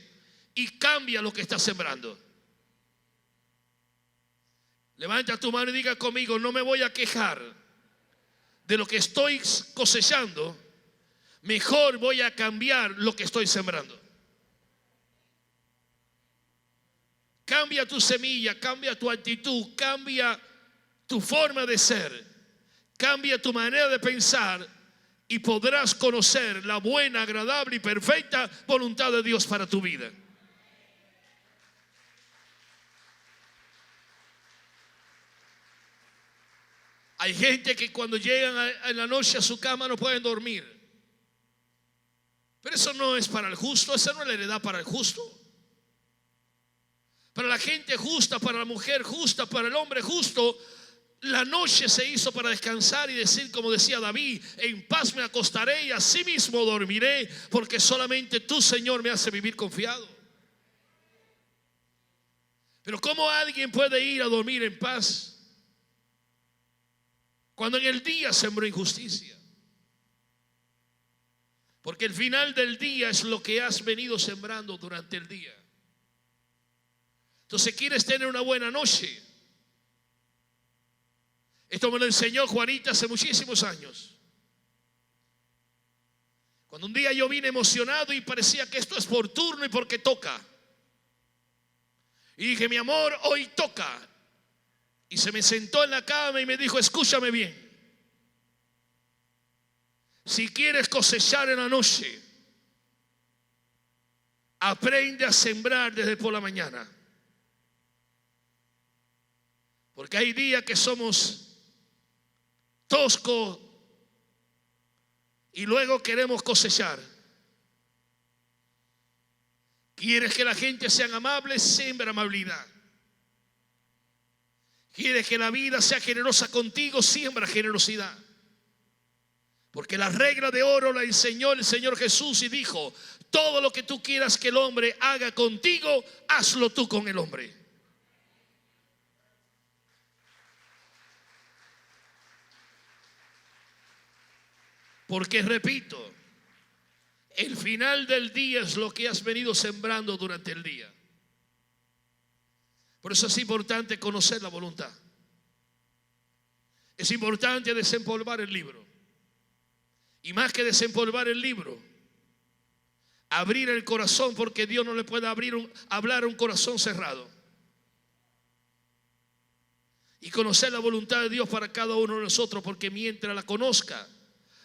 y cambia lo que estás sembrando. Levanta tu mano y diga conmigo: no me voy a quejar de lo que estoy cosechando, mejor voy a cambiar lo que estoy sembrando. Cambia tu semilla, cambia tu actitud, cambia tu forma de ser, cambia tu manera de pensar y podrás conocer la buena, agradable y perfecta voluntad de Dios para tu vida. Hay gente que cuando llegan en la noche a su cama no pueden dormir. Pero eso no es para el justo, esa no es la heredad para el justo. Para la gente justa, para la mujer justa, para el hombre justo, la noche se hizo para descansar y decir, como decía David: en paz me acostaré y así mismo dormiré, porque solamente tú, Señor, me hace vivir confiado. Pero ¿cómo alguien puede ir a dormir en paz cuando en el día sembró injusticia? Porque el final del día es lo que has venido sembrando durante el día. Entonces, ¿quieres tener una buena noche? Esto me lo enseñó Juanita hace muchísimos años. Cuando un día yo vine emocionado y parecía que esto es por turno y porque toca. Y dije: mi amor, hoy toca. Y se me sentó en la cama y me dijo: escúchame bien. Si quieres cosechar en la noche, aprende a sembrar desde por la mañana. Porque hay días que somos toscos y luego queremos cosechar. ¿Quieres que la gente sea amable? Siembra amabilidad. ¿Quieres que la vida sea generosa contigo? Siembra generosidad. Porque la regla de oro la enseñó el Señor Jesús y dijo: todo lo que tú quieras que el hombre haga contigo, hazlo tú con el hombre. Porque repito, el final del día es lo que has venido sembrando durante el día. Por eso es importante conocer la voluntad. Es importante desempolvar el libro. Y más que desempolvar el libro, abrir el corazón, porque Dios no le puede hablar a un corazón cerrado. Y conocer la voluntad de Dios para cada uno de nosotros, porque mientras la conozca,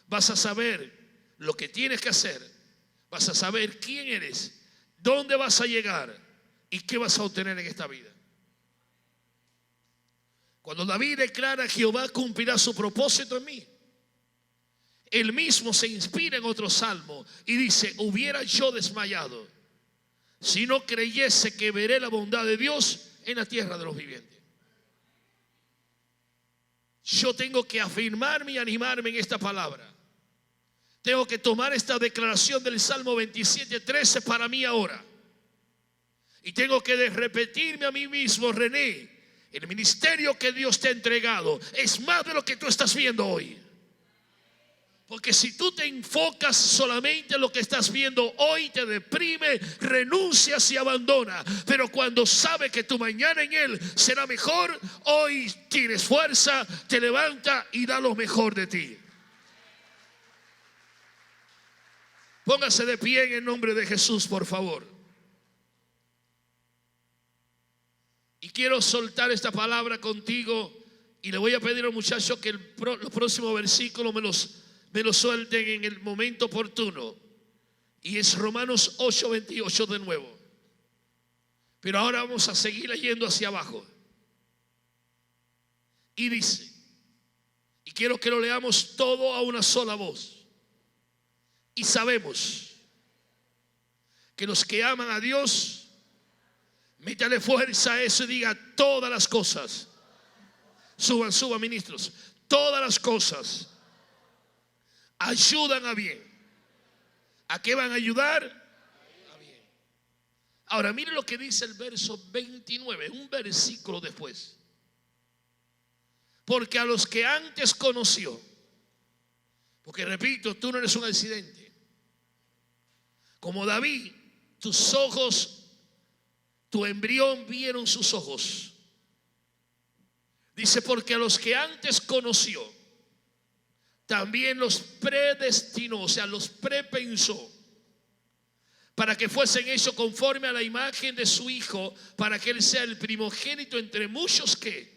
vas a saber lo que tienes que hacer, vas a saber quién eres, dónde vas a llegar y qué vas a obtener en esta vida. Cuando David declara: Jehová cumplirá su propósito en mí, él mismo se inspira en otro salmo y dice: hubiera yo desmayado si no creyese que veré la bondad de Dios en la tierra de los vivientes. Yo tengo que afirmarme y animarme en esta palabra. Tengo que tomar esta declaración del Salmo 27:13 para mí ahora. Y tengo que repetirme a mí mismo, René, el ministerio que Dios te ha entregado es más de lo que tú estás viendo hoy. Porque si tú te enfocas solamente en lo que estás viendo hoy, te deprime, renuncias y abandona. Pero cuando sabes que tu mañana en Él será mejor, hoy tienes fuerza, te levanta y da lo mejor de ti. Póngase de pie en el nombre de Jesús, por favor. Y quiero soltar esta palabra contigo. Y le voy a pedir al muchacho que los próximos versículos me los suelten en el momento oportuno. Y es Romanos 8:28 de nuevo. Pero ahora vamos a seguir leyendo hacia abajo. Y dice, y quiero que lo leamos todo a una sola voz. Y sabemos que los que aman a Dios, métale fuerza a eso y diga todas las cosas. Suban ministros. Todas las cosas ayudan a bien. ¿A qué van a ayudar? A bien. Ahora mire lo que dice el verso 29, un versículo después. Porque a los que antes conoció, porque repito, tú no eres un accidente. Como David, tus ojos, tu embrión vieron sus ojos. Dice, porque a los que antes conoció, también los predestinó, o sea, los prepensó, para que fuesen hechos conforme a la imagen de su Hijo, para que Él sea el primogénito entre muchos que,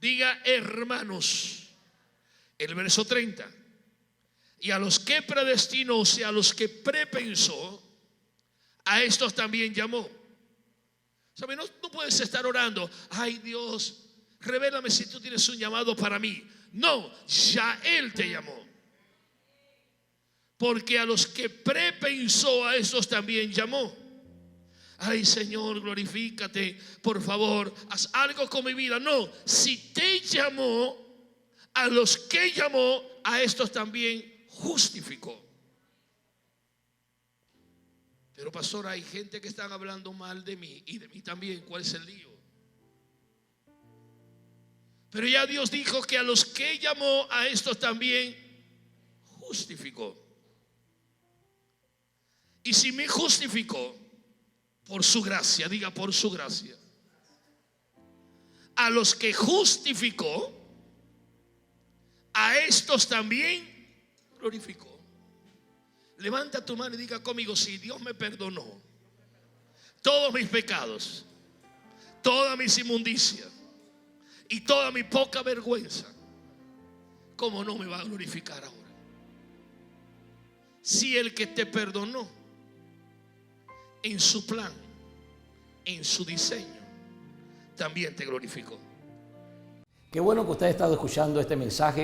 diga hermanos. El verso 30. Y a los que predestinó, o sea, a los que prepensó, a estos también llamó. ¿Sabe? No puedes estar orando, ay Dios, revélame si tú tienes un llamado para mí. No, ya Él te llamó. Porque a los que prepensó, a estos también llamó. Ay Señor, glorifícate, por favor, haz algo con mi vida. No, si te llamó, a los que llamó, a estos también justificó. Pero pastor, hay gente que están hablando mal de mí y de mí también. ¿Cuál es el lío? Pero ya Dios dijo que a los que llamó, a estos también justificó. Y si me justificó por su gracia, diga por su gracia, a los que justificó, a estos también glorificó. Levanta tu mano y diga conmigo, si Dios me perdonó todos mis pecados, todas mis inmundicias y toda mi poca vergüenza, ¿cómo no me va a glorificar ahora? Si el que te perdonó en su plan, en su diseño, también te glorificó. Qué bueno que usted ha estado escuchando este mensaje.